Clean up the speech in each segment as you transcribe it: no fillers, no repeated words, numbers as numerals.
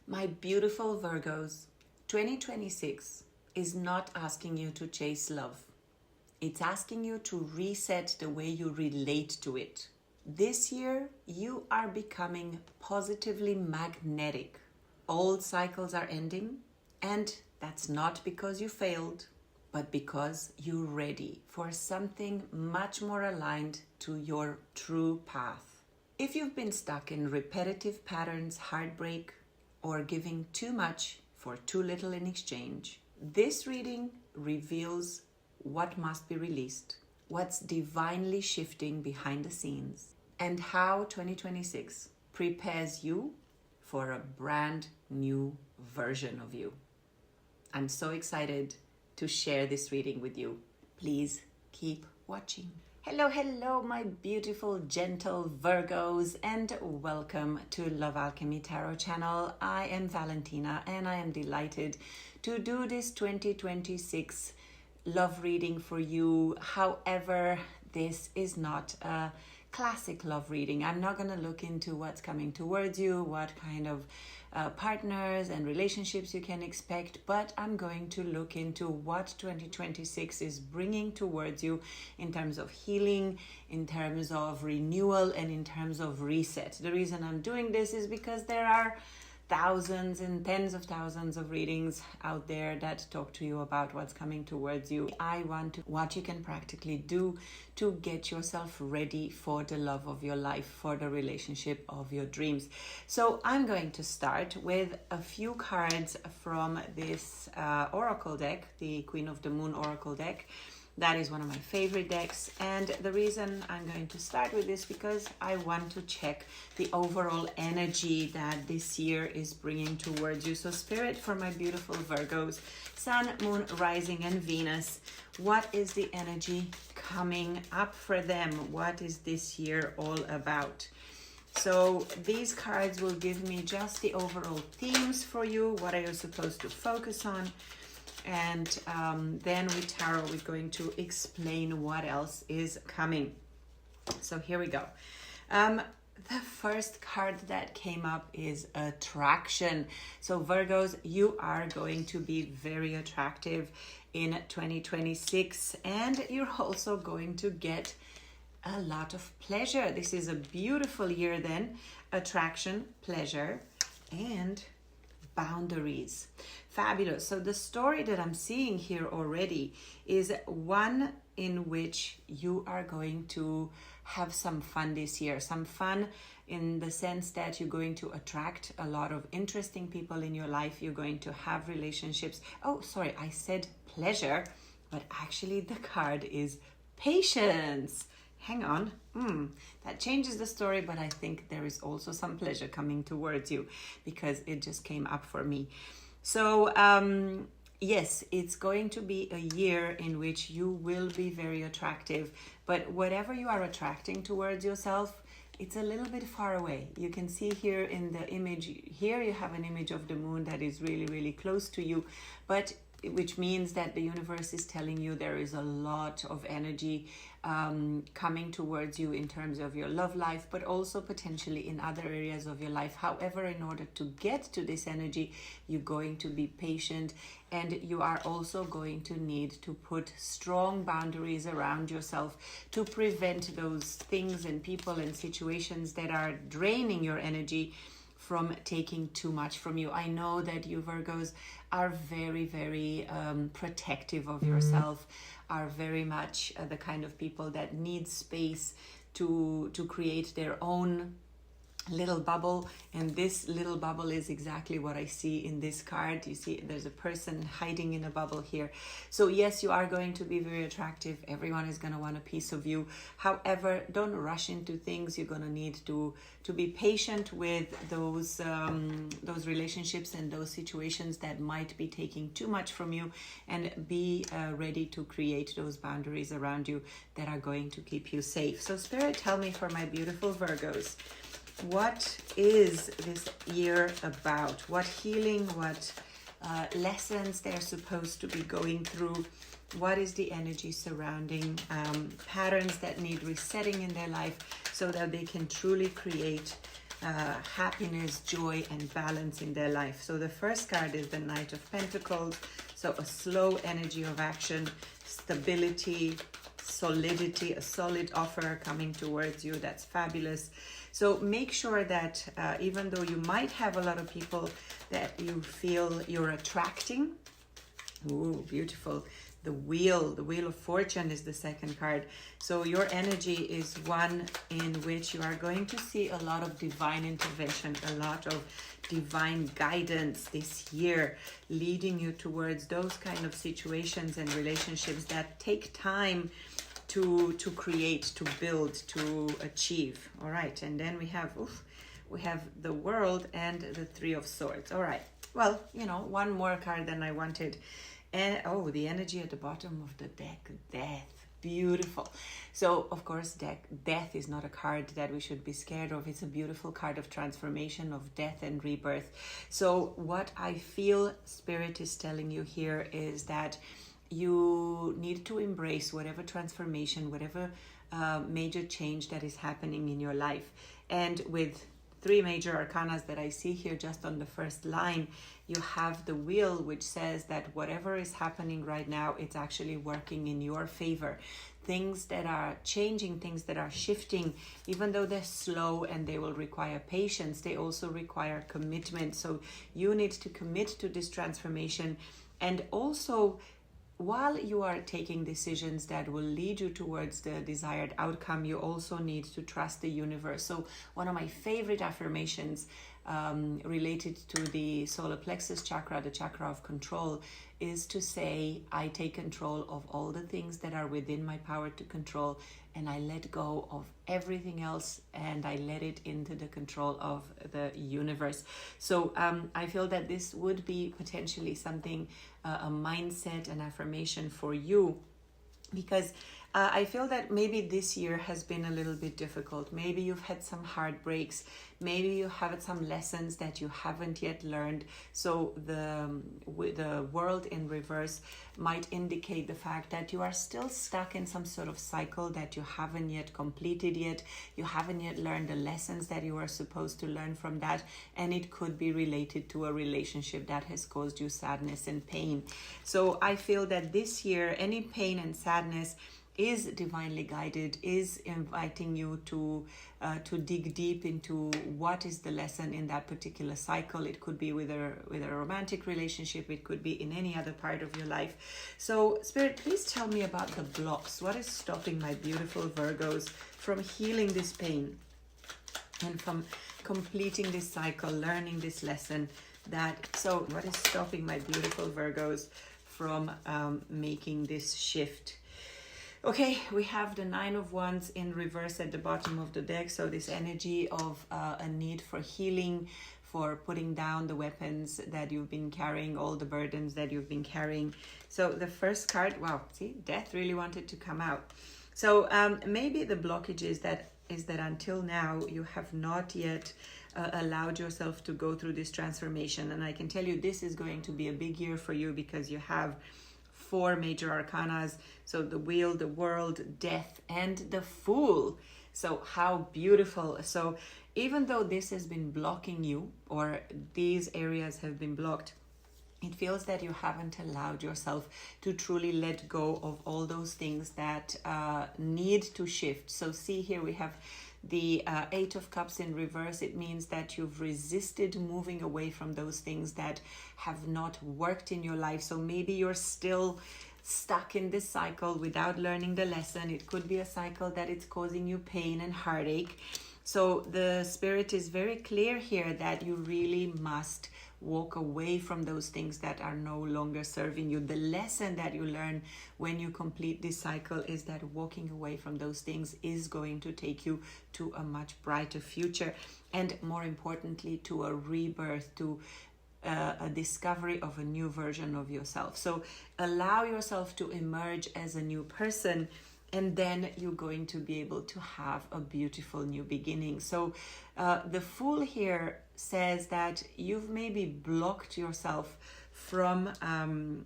My beautiful Virgos, 2026 is not asking you to chase love. It's asking you to reset the way you relate to it. This year, you are becoming positively magnetic. Old cycles are ending, and that's not because you failed, but because you're ready for something much more aligned to your true path. If you've been stuck in repetitive patterns, heartbreak, or giving too much for too little in exchange, this reading reveals what must be released, what's divinely shifting behind the scenes, and how 2026 prepares you for a brand new version of you. I'm so excited to share this reading with you. Please keep watching. Hello, my beautiful, gentle Virgos, and welcome to Love Alchemy Tarot channel. I am Valentina, and I am delighted to do this 2026 love reading for you. However, this is not a classic love reading. I'm not going to look into what's coming towards you, what kind of partners and relationships you can expect, but I'm going to look into what 2026 is bringing towards you in terms of healing, in terms of renewal, and in terms of reset. The reason I'm doing this is because there are thousands and tens of thousands of readings out there that talk to you about what's coming towards you. I want to what you can practically do to get yourself ready for the love of your life, for the relationship of your dreams. So I'm going to start with a few cards from this oracle deck, the Queen of the Moon oracle deck. That is one of my favorite decks, and the reason I'm going to start with this because I want to check the overall energy that this year is bringing towards you. So Spirit, for my beautiful Virgos, Sun, Moon, Rising, and Venus, what is the energy coming up for them? What is this year all about? So these cards will give me just the overall themes for you, what are you supposed to focus on? And then with tarot, we're going to explain what else is coming. So here we go. The first card that came up is attraction. So Virgos, you are going to be very attractive in 2026, and you're also going to get a lot of pleasure. This is a beautiful year then. Attraction, pleasure, and boundaries. Fabulous. So the story that I'm seeing here already is one in which you are going to have some fun this year. Some fun in the sense that you're going to attract a lot of interesting people in your life. You're going to have relationships. Oh, sorry, I said pleasure, but actually the card is patience. Hang on. That changes the story, but I think there is also some pleasure coming towards you because it just came up for me. So, yes, it's going to be a year in which you will be very attractive, but whatever you are attracting towards yourself, it's a little bit far away. You can see here in the image, here you have an image of the moon that is really, really close to you, but which means that the universe is telling you there is a lot of energy coming towards you in terms of your love life, but also potentially in other areas of your life. However, in order to get to this energy, you're going to be patient, and you are also going to need to put strong boundaries around yourself to prevent those things and people and situations that are draining your energy from taking too much from you. I know that you Virgos are very, very protective of yourself, are very much the kind of people that need space to create their own little bubble, and this little bubble is exactly what I see in this card. You see there's a person hiding in a bubble here. So yes, you are going to be very attractive. Everyone is going to want a piece of you. However, don't rush into things. You're going to need to be patient with those relationships and those situations that might be taking too much from you, and be ready to create those boundaries around you that are going to keep you safe. So Spirit, tell me for my beautiful Virgos, what is this year about? What healing, what lessons they're supposed to be going through? What is the energy surrounding patterns that need resetting in their life so that they can truly create happiness, joy, and balance in their life. So the first card is the Knight of Pentacles. So a slow energy of action, stability, solidity, a solid offer coming towards you. That's fabulous. So make sure that even though you might have a lot of people that you feel you're attracting. Ooh, beautiful. The Wheel of Fortune is the second card. So your energy is one in which you are going to see a lot of divine intervention, a lot of divine guidance this year, leading you towards those kind of situations and relationships that take time to create, to build, to achieve. All right, and then we have the World and the Three of Swords. All right, well, one more card than I wanted. And the energy at the bottom of the deck, Death. Beautiful. So of course, death is not a card that we should be scared of. It's a beautiful card of transformation, of death and rebirth. So what I feel Spirit is telling you here is that you need to embrace whatever transformation, whatever major change that is happening in your life. And with 3 major arcanas that I see here just on the first line, you have the Wheel, which says that whatever is happening right now, it's actually working in your favor. Things that are changing, things that are shifting, even though they're slow and they will require patience, they also require commitment. So you need to commit to this transformation. And also, while you are taking decisions that will lead you towards the desired outcome, you also need to trust the universe. So one of my favorite affirmations related to the solar plexus chakra, the chakra of control, is to say, I take control of all the things that are within my power to control, and I let go of everything else, and I let it into the control of the universe. So I feel that this would be potentially something, a mindset, an affirmation for you, because I feel that maybe this year has been a little bit difficult. Maybe you've had some heartbreaks. Maybe you have had some lessons that you haven't yet learned. So the World in reverse might indicate the fact that you are still stuck in some sort of cycle that you haven't yet completed yet. You haven't yet learned the lessons that you are supposed to learn from that. And it could be related to a relationship that has caused you sadness and pain. So I feel that this year, any pain and sadness is divinely guided, is inviting you to dig deep into what is the lesson in that particular cycle. It could be with a romantic relationship, it could be in any other part of your life. So Spirit, please tell me about the blocks. What is stopping my beautiful Virgos from healing this pain and from completing this cycle, learning this lesson? So what is stopping my beautiful Virgos from making this shift? Okay, we have the Nine of Wands in reverse at the bottom of the deck. So this energy of a need for healing, for putting down the weapons that you've been carrying, all the burdens that you've been carrying. So the first card, wow, see, Death really wanted to come out. So maybe the blockage is that until now you have not yet allowed yourself to go through this transformation. And I can tell you this is going to be a big year for you, because you have 4 major arcanas. So the Wheel, the World, Death, and the Fool. So how beautiful. So even though this has been blocking you, or these areas have been blocked, it feels that you haven't allowed yourself to truly let go of all those things that need to shift. So see here we have the 8 of Cups in reverse. It means that you've resisted moving away from those things that have not worked in your life. So maybe you're still stuck in this cycle without learning the lesson. It could be a cycle that it's causing you pain and heartache. So the Spirit is very clear here that you really must walk away from those things that are no longer serving you. The lesson that you learn when you complete this cycle is that walking away from those things is going to take you to a much brighter future, and more importantly, to a rebirth, to a discovery of a new version of yourself. So allow yourself to emerge as a new person, and then you're going to be able to have a beautiful new beginning. So the Fool here says that you've maybe blocked yourself from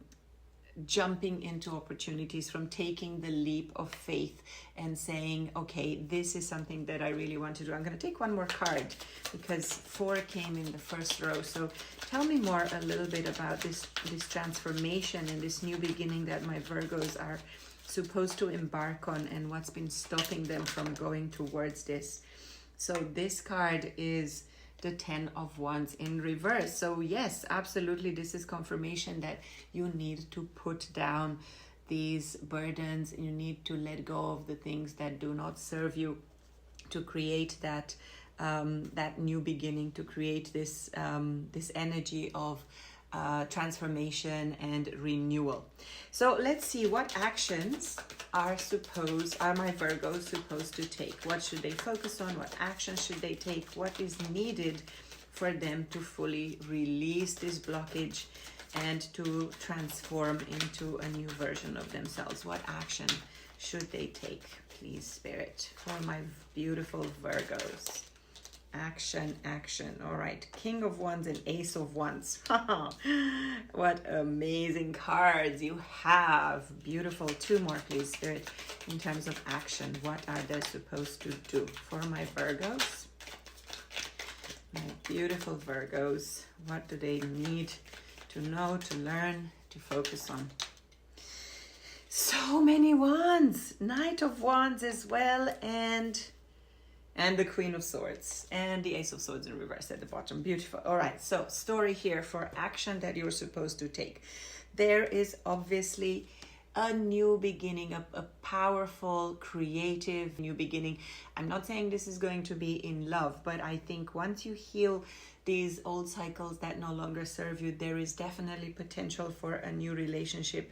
jumping into opportunities, from taking the leap of faith and saying, okay, this is something that I really want to do. I'm going to take one more card because 4 came in the first row. So tell me more a little bit about this transformation and this new beginning that my Virgos are supposed to embark on, and what's been stopping them from going towards this. So this card is the 10 of Wands in reverse. So yes, absolutely, this is confirmation that you need to put down these burdens. You need to let go of the things that do not serve you, to create that that new beginning, to create this this energy of transformation and renewal. So let's see, what actions are my Virgos supposed to take? What should they focus on? What actions should they take? What is needed for them to fully release this blockage and to transform into a new version of themselves? What action should they take, please, Spirit, for my beautiful Virgos? Action. All right, King of Wands and Ace of Wands. What amazing cards you have. Beautiful. 2 more, please, Spirit, in terms of action. What are they supposed to do for my Virgos? My beautiful Virgos. What do they need to know, to learn, to focus on? So many wands. Knight of Wands as well, and the Queen of Swords, and the Ace of Swords in reverse at the bottom. Beautiful. All right, so story here for action that you're supposed to take. There is obviously a new beginning, a powerful, creative new beginning. I'm not saying this is going to be in love, but I think once you heal these old cycles that no longer serve you, there is definitely potential for a new relationship.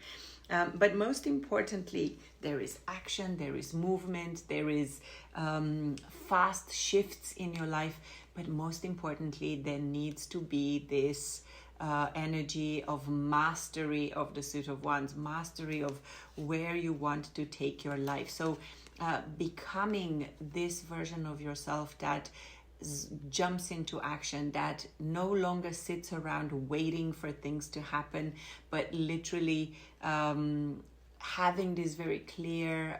But most importantly, there is action, there is movement, there is fast shifts in your life. But most importantly, there needs to be this energy of mastery of the Suit of Wands, mastery of where you want to take your life. So becoming this version of yourself that jumps into action, that no longer sits around waiting for things to happen, but literally having this very clear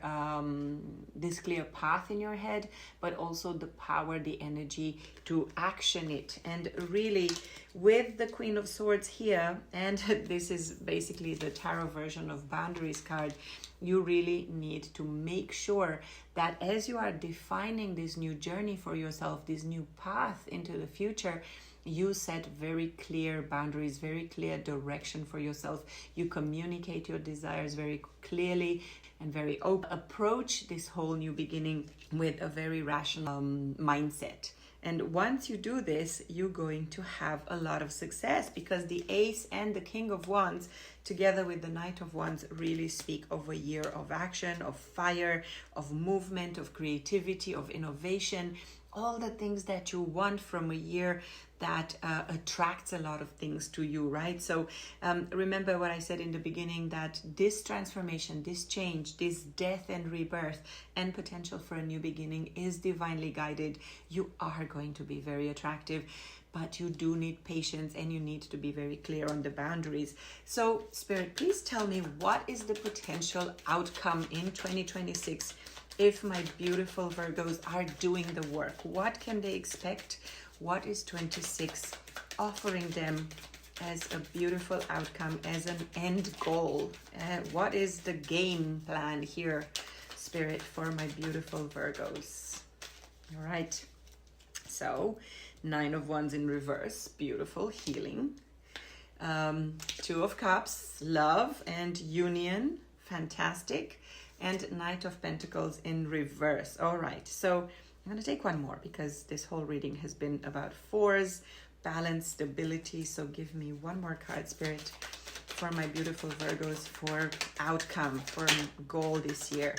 path in your head, but also the power, the energy to action it. And really, with the Queen of Swords here, and this is basically the tarot version of Boundaries card, you really need to make sure that as you are defining this new journey for yourself, this new path into the future, you set very clear boundaries, very clear direction for yourself. You communicate your desires very clearly and very open. Approach this whole new beginning with a very rational mindset. And once you do this, you're going to have a lot of success, because the Ace and the King of Wands together with the Knight of Wands really speak of a year of action, of fire, of movement, of creativity, of innovation, all the things that you want from a year that attracts a lot of things to you, right? So remember what I said in the beginning, that this transformation, this change, this death and rebirth and potential for a new beginning is divinely guided. You are going to be very attractive, but you do need patience and you need to be very clear on the boundaries. So Spirit, please tell me, what is the potential outcome in 2026 if my beautiful Virgos are doing the work? What can they expect? What is 26 offering them as a beautiful outcome, as an end goal? What is the game plan here, Spirit, for my beautiful Virgos? All right. So 9 of Wands in reverse, beautiful, healing. 2 of Cups, love and union, fantastic. And Knight of Pentacles in reverse. All right, so I'm going to take one more because this whole reading has been about 4s, balance, stability. So give me one more card, Spirit, for my beautiful Virgos, for outcome, for goal this year.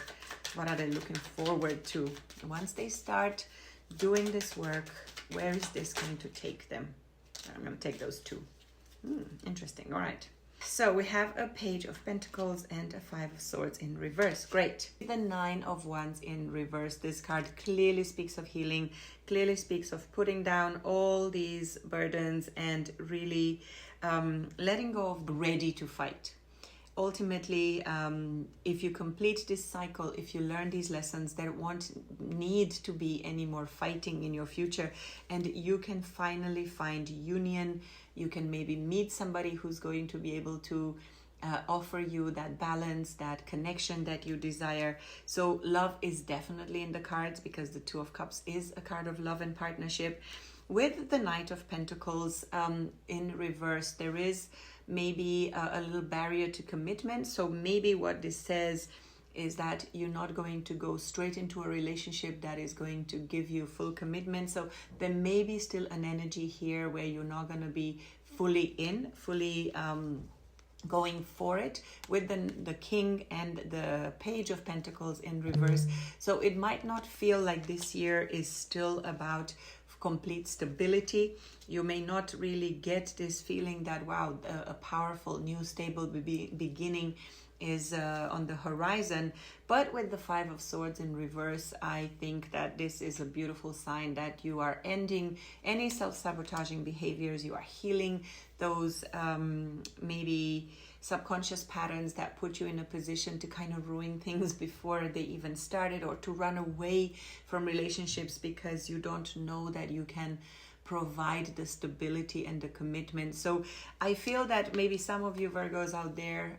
What are they looking forward to? Once they start doing this work, where is this going to take them? I'm going to take those 2. Interesting. All right. So we have a Page of Pentacles and a 5 of Swords in reverse. Great. The 9 of Wands in reverse. This card clearly speaks of healing, clearly speaks of putting down all these burdens and really letting go of ready to fight. ultimately, if you complete this cycle, if you learn these lessons, there won't need to be any more fighting in your future, and you can finally find union. You can maybe meet somebody who's going to be able to offer you that balance, that connection that you desire. So love is definitely in the cards, because the Two of Cups is a card of love and partnership. With the Knight of Pentacles in reverse, there is maybe a little barrier to commitment. So maybe what this says is that you're not going to go straight into a relationship that is going to give you full commitment. So there may be still an energy here where you're not going to be fully going for it, with the King and the Page of Pentacles in reverse. So it might not feel like this year is still about complete stability. You may not really get this feeling that, wow, a powerful new stable beginning is on the horizon. But with the Five of Swords in reverse, I think that this is a beautiful sign that you are ending any self-sabotaging behaviors. You are healing those maybe subconscious patterns that put you in a position to kind of ruin things before they even started, or to run away from relationships because you don't know that you can provide the stability and the commitment. So I feel that maybe some of you Virgos out there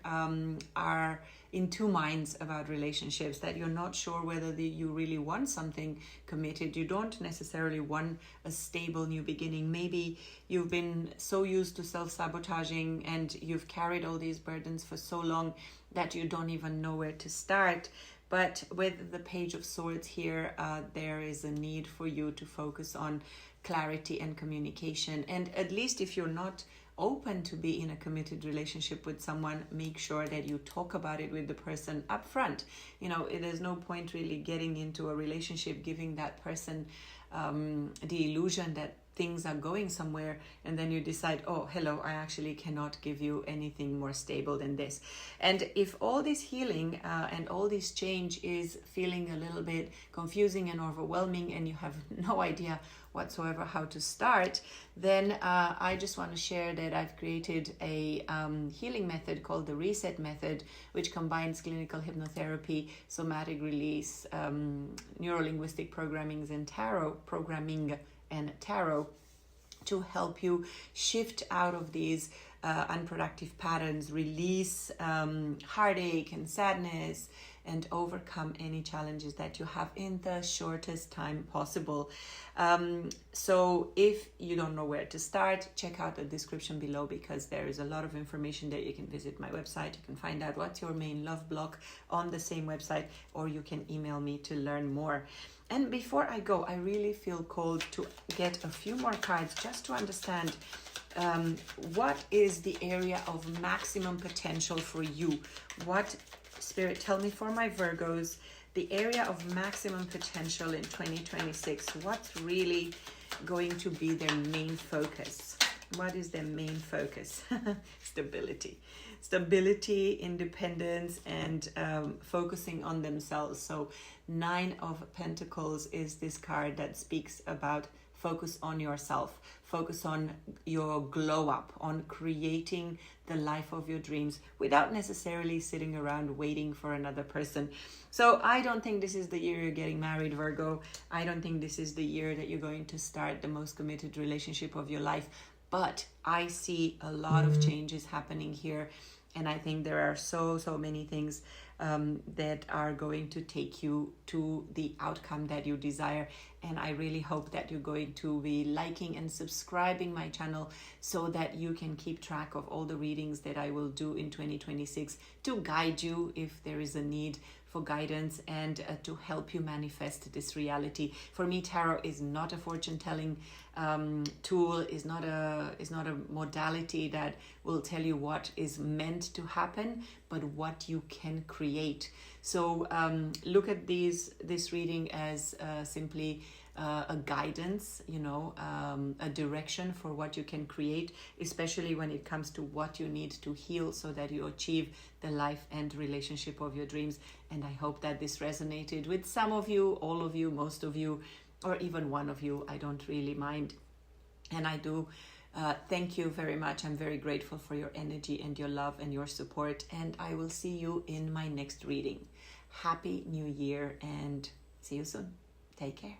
are in two minds about relationships, that you're not sure whether you really want something committed. You don't necessarily want a stable new beginning. Maybe you've been so used to self-sabotaging and you've carried all these burdens for so long that you don't even know where to start. But with the Page of Swords here, there is a need for you to focus on clarity and communication. And at least if you're not open to be in a committed relationship with someone, make sure that you talk about it with the person up front. You know, there's no point really getting into a relationship, giving that person the illusion that things are going somewhere, and then you decide, oh, hello, I actually cannot give you anything more stable than this. And if all this healing and all this change is feeling a little bit confusing and overwhelming, and you have no idea whatsoever how to start, then I just want to share that I've created a healing method called the Reset Method, which combines clinical hypnotherapy, somatic release, neuro-linguistic programming and tarot, to help you shift out of these unproductive patterns, release heartache and sadness, and overcome any challenges that you have in the shortest time possible. So if you don't know where to start, check out the description below, because there is a lot of information there. You can visit my website, you can find out what's your main love block on the same website, or you can email me to learn more. And before I go, I really feel called to get a few more cards just to understand what is the area of maximum potential for you. What, Spirit, tell me for my Virgos, the area of maximum potential in 2026. What's really going to be their main focus? What is their main focus? Stability, independence, and focusing on themselves. So 9 of Pentacles is this card that speaks about focus on yourself, focus on your glow up, on creating the life of your dreams without necessarily sitting around waiting for another person. So I don't think this is the year you're getting married, Virgo. I don't think this is the year that you're going to start the most committed relationship of your life. But I see a lot of changes happening here. And I think there are so many things that are going to take you to the outcome that you desire. And I really hope that you're going to be liking and subscribing my channel, so that you can keep track of all the readings that I will do in 2026 to guide you if there is a need for guidance, and to help you manifest this reality. For me, tarot is not a fortune-telling tool, is not a modality that will tell you what is meant to happen, but what you can create. So look at this reading as simply a guidance, a direction for what you can create, especially when it comes to what you need to heal so that you achieve the life and relationship of your dreams. And I hope that this resonated with some of you, all of you, most of you, or even one of you. I don't really mind. And I do Thank you very much. I'm very grateful for your energy and your love and your support. And I will see you in my next reading. Happy New Year and see you soon. Take care.